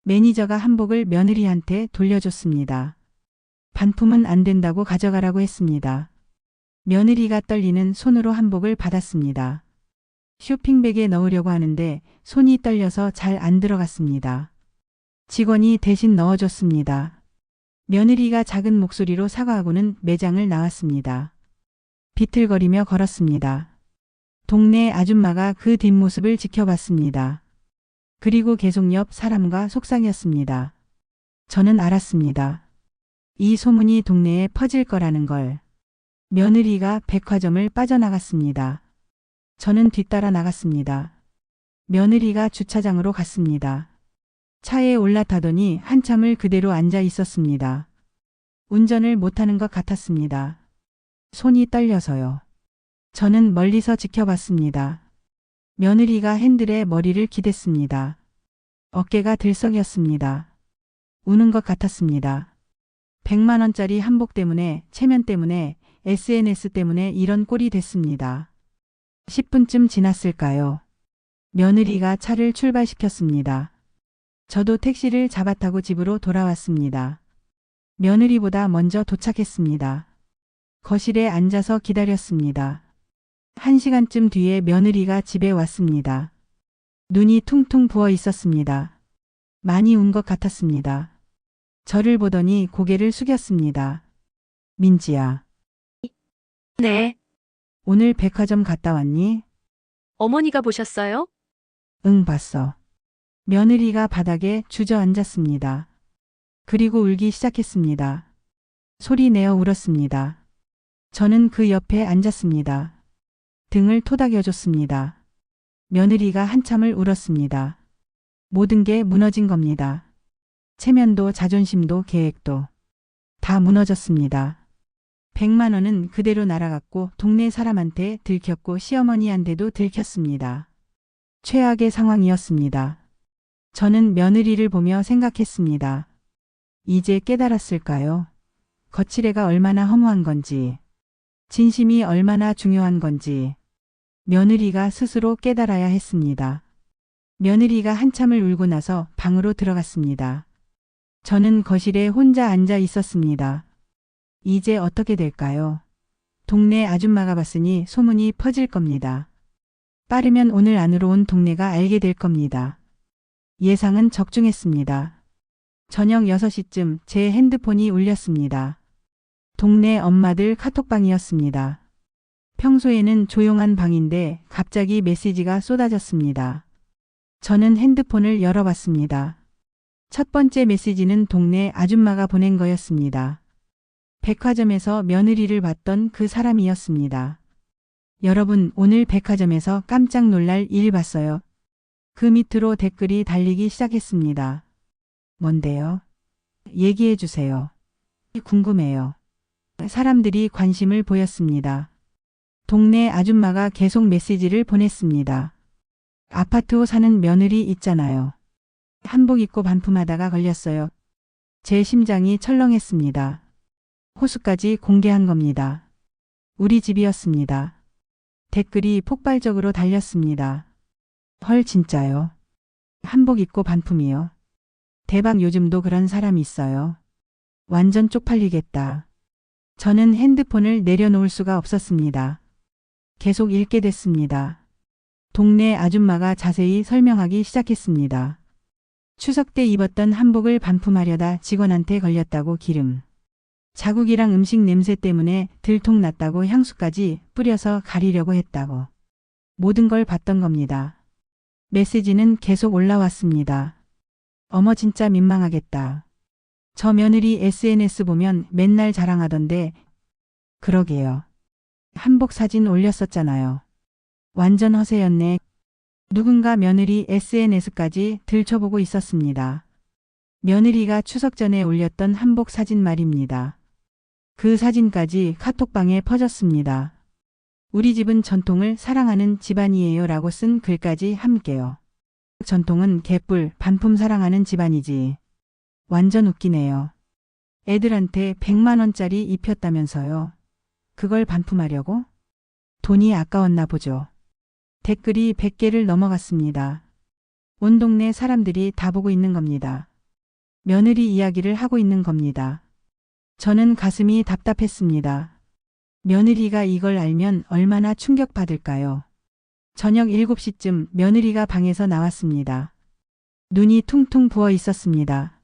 매니저가 한복을 며느리한테 돌려줬습니다. 반품은 안 된다고 가져가라고 했습니다. 며느리가 떨리는 손으로 한복을 받았습니다. 쇼핑백에 넣으려고 하는데 손이 떨려서 잘 안 들어갔습니다. 직원이 대신 넣어줬습니다. 며느리가 작은 목소리로 사과하고는 매장을 나왔습니다. 비틀거리며 걸었습니다. 동네 아줌마가 그 뒷모습을 지켜봤습니다. 그리고 계속 옆 사람과 속상했습니다. 저는 알았습니다. 이 소문이 동네에 퍼질 거라는 걸. 며느리가 백화점을 빠져나갔습니다. 저는 뒤따라 나갔습니다. 며느리가 주차장으로 갔습니다. 차에 올라타더니 한참을 그대로 앉아 있었습니다. 운전을 못하는 것 같았습니다. 손이 떨려서요. 저는 멀리서 지켜봤습니다. 며느리가 핸들에 머리를 기댔습니다. 어깨가 들썩였습니다. 우는 것 같았습니다. 100만 원짜리 한복 때문에, 체면 때문에, SNS 때문에 이런 꼴이 됐습니다. 10분쯤 지났을까요? 며느리가 차를 출발시켰습니다. 저도 택시를 잡아 타고 집으로 돌아왔습니다. 며느리보다 먼저 도착했습니다. 거실에 앉아서 기다렸습니다. 1시간쯤 뒤에 며느리가 집에 왔습니다. 눈이 퉁퉁 부어 있었습니다. 많이 운 것 같았습니다. 저를 보더니 고개를 숙였습니다. 민지야. 네. 오늘 백화점 갔다 왔니? 어머니가 보셨어요? 응, 봤어. 며느리가 바닥에 주저앉았습니다. 그리고 울기 시작했습니다. 소리 내어 울었습니다. 저는 그 옆에 앉았습니다. 등을 토닥여줬습니다. 며느리가 한참을 울었습니다. 모든 게 무너진 겁니다. 체면도 자존심도 계획도 다 무너졌습니다. 100만 원은 그대로 날아갔고 동네 사람한테 들켰고 시어머니한테도 들켰습니다. 최악의 상황이었습니다. 저는 며느리를 보며 생각했습니다. 이제 깨달았을까요? 거칠애가 얼마나 허무한 건지, 진심이 얼마나 중요한 건지 며느리가 스스로 깨달아야 했습니다. 며느리가 한참을 울고 나서 방으로 들어갔습니다. 저는 거실에 혼자 앉아 있었습니다. 이제 어떻게 될까요? 동네 아줌마가 봤으니 소문이 퍼질 겁니다. 빠르면 오늘 안으로 온 동네가 알게 될 겁니다. 예상은 적중했습니다. 저녁 6시쯤 제 핸드폰이 울렸습니다. 동네 엄마들 카톡방이었습니다. 평소에는 조용한 방인데 갑자기 메시지가 쏟아졌습니다. 저는 핸드폰을 열어봤습니다. 첫 번째 메시지는 동네 아줌마가 보낸 거였습니다. 백화점에서 며느리를 봤던 그 사람이었습니다. 여러분, 오늘 백화점에서 깜짝 놀랄 일 봤어요. 그 밑으로 댓글이 달리기 시작했습니다. 뭔데요? 얘기해 주세요. 궁금해요. 사람들이 관심을 보였습니다. 동네 아줌마가 계속 메시지를 보냈습니다. 아파트 사는 며느리 있잖아요. 한복 입고 반품하다가 걸렸어요. 제 심장이 철렁했습니다. 호수까지 공개한 겁니다. 우리 집이었습니다. 댓글이 폭발적으로 달렸습니다. 헐, 진짜요? 한복 입고 반품이요? 대박, 요즘도 그런 사람이 있어요. 완전 쪽팔리겠다. 저는 핸드폰을 내려놓을 수가 없었습니다. 계속 읽게 됐습니다. 동네 아줌마가 자세히 설명하기 시작했습니다. 추석 때 입었던 한복을 반품하려다 직원한테 걸렸다고 기름 자국이랑 음식 냄새 때문에 들통났다고 향수까지 뿌려서 가리려고 했다고. 모든 걸 봤던 겁니다. 메시지는 계속 올라왔습니다. 어머, 진짜 민망하겠다. 저 며느리 SNS 보면 맨날 자랑하던데 그러게요. 한복 사진 올렸었잖아요. 완전 허세였네. 누군가 며느리 SNS까지 들춰보고 있었습니다. 며느리가 추석 전에 올렸던 한복 사진 말입니다. 그 사진까지 카톡방에 퍼졌습니다. 우리 집은 전통을 사랑하는 집안이에요 라고 쓴 글까지 함께요. 전통은 개뿔, 반품 사랑하는 집안이지. 완전 웃기네요. 애들한테 100만 원짜리 입혔다면서요. 그걸 반품하려고? 돈이 아까웠나 보죠. 댓글이 100개를 넘어갔습니다. 온 동네 사람들이 다 보고 있는 겁니다. 며느리 이야기를 하고 있는 겁니다. 저는 가슴이 답답했습니다. 며느리가 이걸 알면 얼마나 충격받을까요? 저녁 7시쯤 며느리가 방에서 나왔습니다. 눈이 퉁퉁 부어 있었습니다.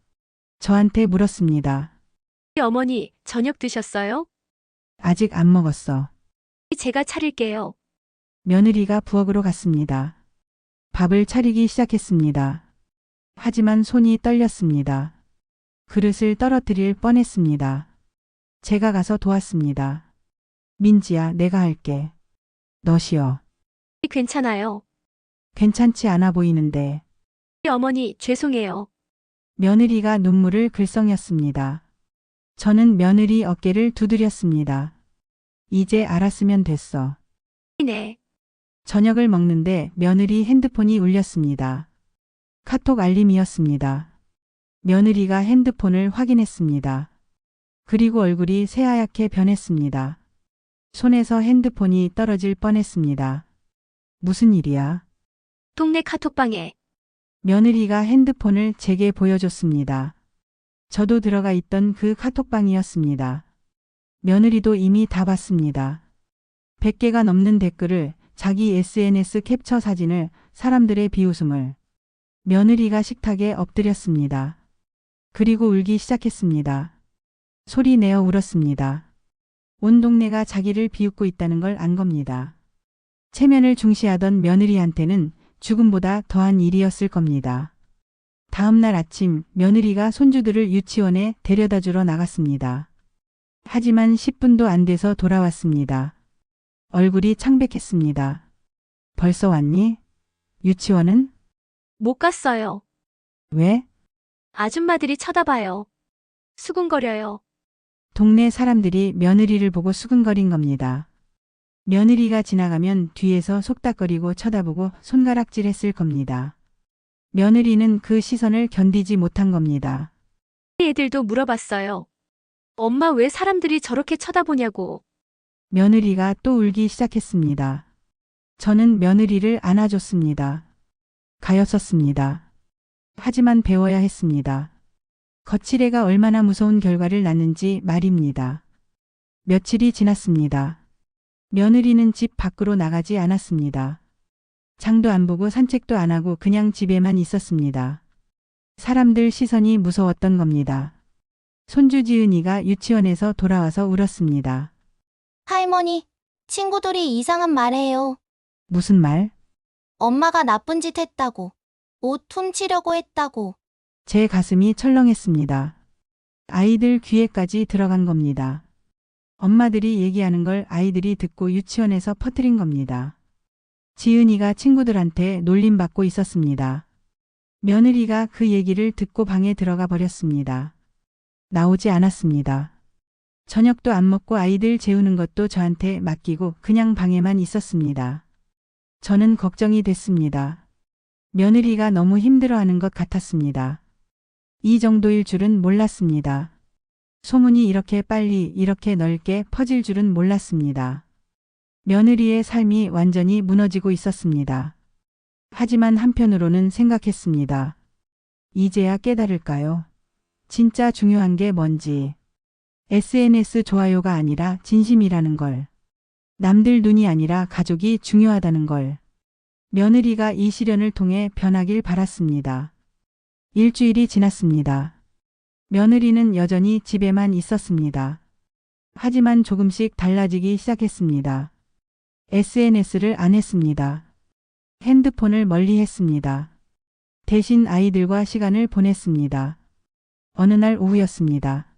저한테 물었습니다. 어머니, 저녁 드셨어요? 아직 안 먹었어. 제가 차릴게요. 며느리가 부엌으로 갔습니다. 밥을 차리기 시작했습니다. 하지만 손이 떨렸습니다. 그릇을 떨어뜨릴 뻔했습니다. 제가 가서 도왔습니다. 민지야, 내가 할게. 너 쉬어. 괜찮아요. 괜찮지 않아 보이는데. 어머니, 죄송해요. 며느리가 눈물을 글썽였습니다. 저는 며느리 어깨를 두드렸습니다. 이제 알았으면 됐어. 네. 저녁을 먹는데 며느리 핸드폰이 울렸습니다. 카톡 알림이었습니다. 며느리가 핸드폰을 확인했습니다. 그리고 얼굴이 새하얗게 변했습니다. 손에서 핸드폰이 떨어질 뻔했습니다. 무슨 일이야? 동네 카톡방에 며느리가 핸드폰을 제게 보여줬습니다. 저도 들어가 있던 그 카톡방이었습니다. 며느리도 이미 다 봤습니다. 100개가 넘는 댓글을, 자기 SNS 캡처 사진을, 사람들의 비웃음을. 며느리가 식탁에 엎드렸습니다. 그리고 울기 시작했습니다. 소리 내어 울었습니다. 온 동네가 자기를 비웃고 있다는 걸 안 겁니다. 체면을 중시하던 며느리한테는 죽음보다 더한 일이었을 겁니다. 다음 날 아침 며느리가 손주들을 유치원에 데려다 주러 나갔습니다. 하지만 10분도 안 돼서 돌아왔습니다. 얼굴이 창백했습니다. 벌써 왔니? 유치원은? 못 갔어요. 왜? 아줌마들이 쳐다봐요. 수군거려요. 동네 사람들이 며느리를 보고 수근거린 겁니다. 며느리가 지나가면 뒤에서 속닥거리고 쳐다보고 손가락질했을 겁니다. 며느리는 그 시선을 견디지 못한 겁니다. 애들도 물어봤어요. 엄마 왜 사람들이 저렇게 쳐다보냐고. 며느리가 또 울기 시작했습니다. 저는 며느리를 안아줬습니다. 가엾었습니다. 하지만 배워야 했습니다. 거칠애가 얼마나 무서운 결과를 낳는지 말입니다. 며칠이 지났습니다. 며느리는 집 밖으로 나가지 않았습니다. 장도 안 보고 산책도 안 하고 그냥 집에만 있었습니다. 사람들 시선이 무서웠던 겁니다. 손주 지은이가 유치원에서 돌아와서 울었습니다. 할머니, 친구들이 이상한 말 해요. 무슨 말? 엄마가 나쁜 짓 했다고. 옷 훔치려고 했다고. 제 가슴이 철렁했습니다. 아이들 귀에까지 들어간 겁니다. 엄마들이 얘기하는 걸 아이들이 듣고 유치원에서 퍼뜨린 겁니다. 지은이가 친구들한테 놀림받고 있었습니다. 며느리가 그 얘기를 듣고 방에 들어가 버렸습니다. 나오지 않았습니다. 저녁도 안 먹고 아이들 재우는 것도 저한테 맡기고 그냥 방에만 있었습니다. 저는 걱정이 됐습니다. 며느리가 너무 힘들어하는 것 같았습니다. 이 정도일 줄은 몰랐습니다. 소문이 이렇게 빨리 이렇게 넓게 퍼질 줄은 몰랐습니다. 며느리의 삶이 완전히 무너지고 있었습니다. 하지만 한편으로는 생각했습니다. 이제야 깨달을까요? 진짜 중요한 게 뭔지. SNS 좋아요가 아니라 진심이라는 걸. 남들 눈이 아니라 가족이 중요하다는 걸. 며느리가 이 시련을 통해 변하길 바랐습니다. 일주일이 지났습니다. 며느리는 여전히 집에만 있었습니다. 하지만 조금씩 달라지기 시작했습니다. SNS를 안 했습니다. 핸드폰을 멀리 했습니다. 대신 아이들과 시간을 보냈습니다. 어느 날 오후였습니다.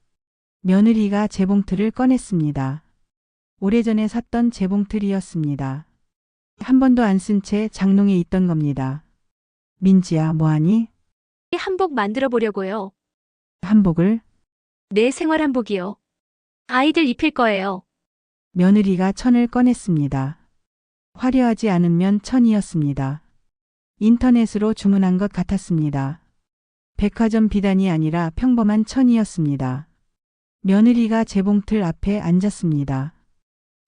며느리가 재봉틀을 꺼냈습니다. 오래전에 샀던 재봉틀이었습니다. 한 번도 안 쓴 채 장롱에 있던 겁니다. 민지야, 뭐하니? 한복 만들어 보려고요. 한복을? 내 생활 한복이요. 아이들 입힐 거예요. 며느리가 천을 꺼냈습니다. 화려하지 않은 면 천이었습니다. 인터넷으로 주문한 것 같았습니다. 백화점 비단이 아니라 평범한 천이었습니다. 며느리가 재봉틀 앞에 앉았습니다.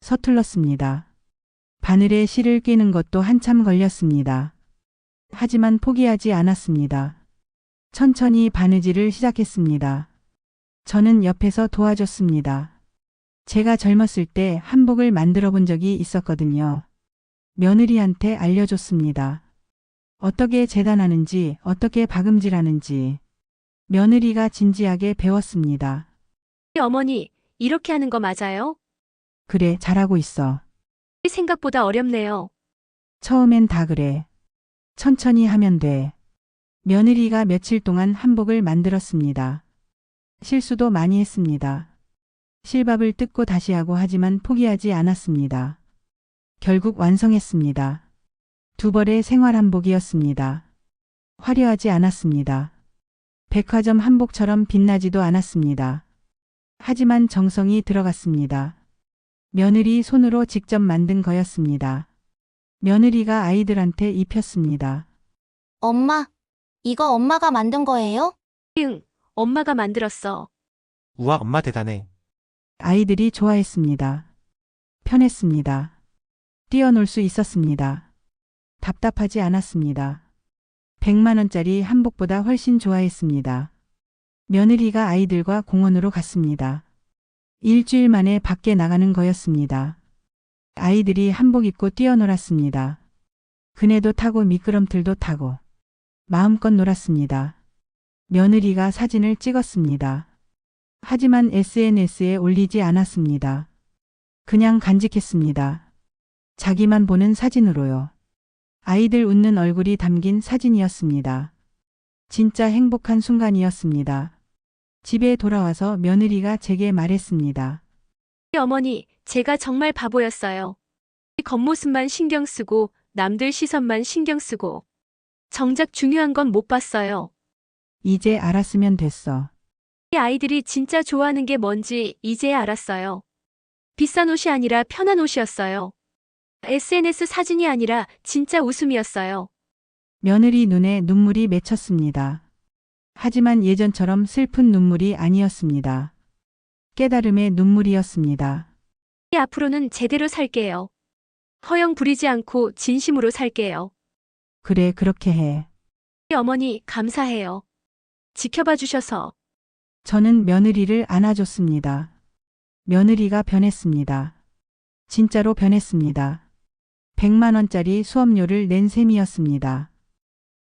서툴렀습니다. 바늘에 실을 꿰는 것도 한참 걸렸습니다. 하지만 포기하지 않았습니다. 천천히 바느질을 시작했습니다. 저는 옆에서 도와줬습니다. 제가 젊었을 때 한복을 만들어 본 적이 있었거든요. 며느리한테 알려줬습니다. 어떻게 재단하는지, 어떻게 박음질하는지. 며느리가 진지하게 배웠습니다. 어머니, 이렇게 하는 거 맞아요? 그래, 잘하고 있어. 생각보다 어렵네요. 처음엔 다 그래. 천천히 하면 돼. 며느리가 며칠 동안 한복을 만들었습니다. 실수도 많이 했습니다. 실밥을 뜯고 다시 하고 하지만 포기하지 않았습니다. 결국 완성했습니다. 두 벌의 생활 한복이었습니다. 화려하지 않았습니다. 백화점 한복처럼 빛나지도 않았습니다. 하지만 정성이 들어갔습니다. 며느리 손으로 직접 만든 거였습니다. 며느리가 아이들한테 입혔습니다. 엄마, 이거 엄마가 만든 거예요? 응, 엄마가 만들었어. 우와, 엄마 대단해. 아이들이 좋아했습니다. 편했습니다. 뛰어놀 수 있었습니다. 답답하지 않았습니다. 100만 원짜리 한복보다 훨씬 좋아했습니다. 며느리가 아이들과 공원으로 갔습니다. 일주일 만에 밖에 나가는 거였습니다. 아이들이 한복 입고 뛰어놀았습니다. 그네도 타고 미끄럼틀도 타고 마음껏 놀았습니다. 며느리가 사진을 찍었습니다. 하지만 SNS에 올리지 않았습니다. 그냥 간직했습니다. 자기만 보는 사진으로요. 아이들 웃는 얼굴이 담긴 사진이었습니다. 진짜 행복한 순간이었습니다. 집에 돌아와서 며느리가 제게 말했습니다. 어머니, 제가 정말 바보였어요. 겉모습만 신경 쓰고 남들 시선만 신경 쓰고 정작 중요한 건 못 봤어요. 이제 알았으면 됐어. 아이들이 진짜 좋아하는 게 뭔지 이제야 알았어요. 비싼 옷이 아니라 편한 옷이었어요. SNS 사진이 아니라 진짜 웃음이었어요. 며느리 눈에 눈물이 맺혔습니다. 하지만 예전처럼 슬픈 눈물이 아니었습니다. 깨달음의 눈물이었습니다. 앞으로는 제대로 살게요. 허영 부리지 않고 진심으로 살게요. 그래, 그렇게 해. 어머니, 감사해요. 지켜봐 주셔서. 저는 며느리를 안아줬습니다. 며느리가 변했습니다. 진짜로 변했습니다. 100만 원짜리 수업료를 낸 셈이었습니다.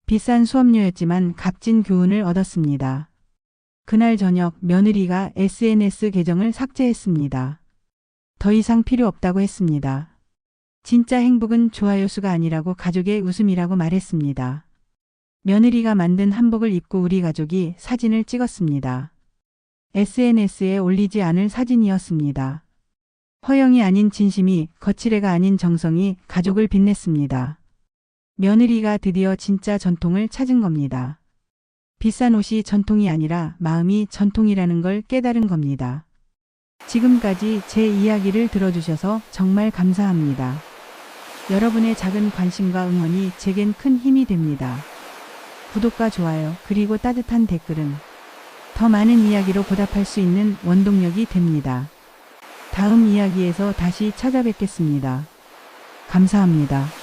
비싼 수업료였지만 값진 교훈을 얻었습니다. 그날 저녁 며느리가 SNS 계정을 삭제했습니다. 더 이상 필요 없다고 했습니다. 진짜 행복은 좋아요 수가 아니라고 가족의 웃음이라고 말했습니다. 며느리가 만든 한복을 입고 우리 가족이 사진을 찍었습니다. SNS에 올리지 않을 사진이었습니다. 허영이 아닌 진심이, 거칠애가 아닌 정성이 가족을 빛냈습니다. 며느리가 드디어 진짜 전통을 찾은 겁니다. 비싼 옷이 전통이 아니라 마음이 전통이라는 걸 깨달은 겁니다. 지금까지 제 이야기를 들어주셔서 정말 감사합니다. 여러분의 작은 관심과 응원이 제겐 큰 힘이 됩니다. 구독과 좋아요 그리고 따뜻한 댓글은 더 많은 이야기로 보답할 수 있는 원동력이 됩니다. 다음 이야기에서 다시 찾아뵙겠습니다. 감사합니다.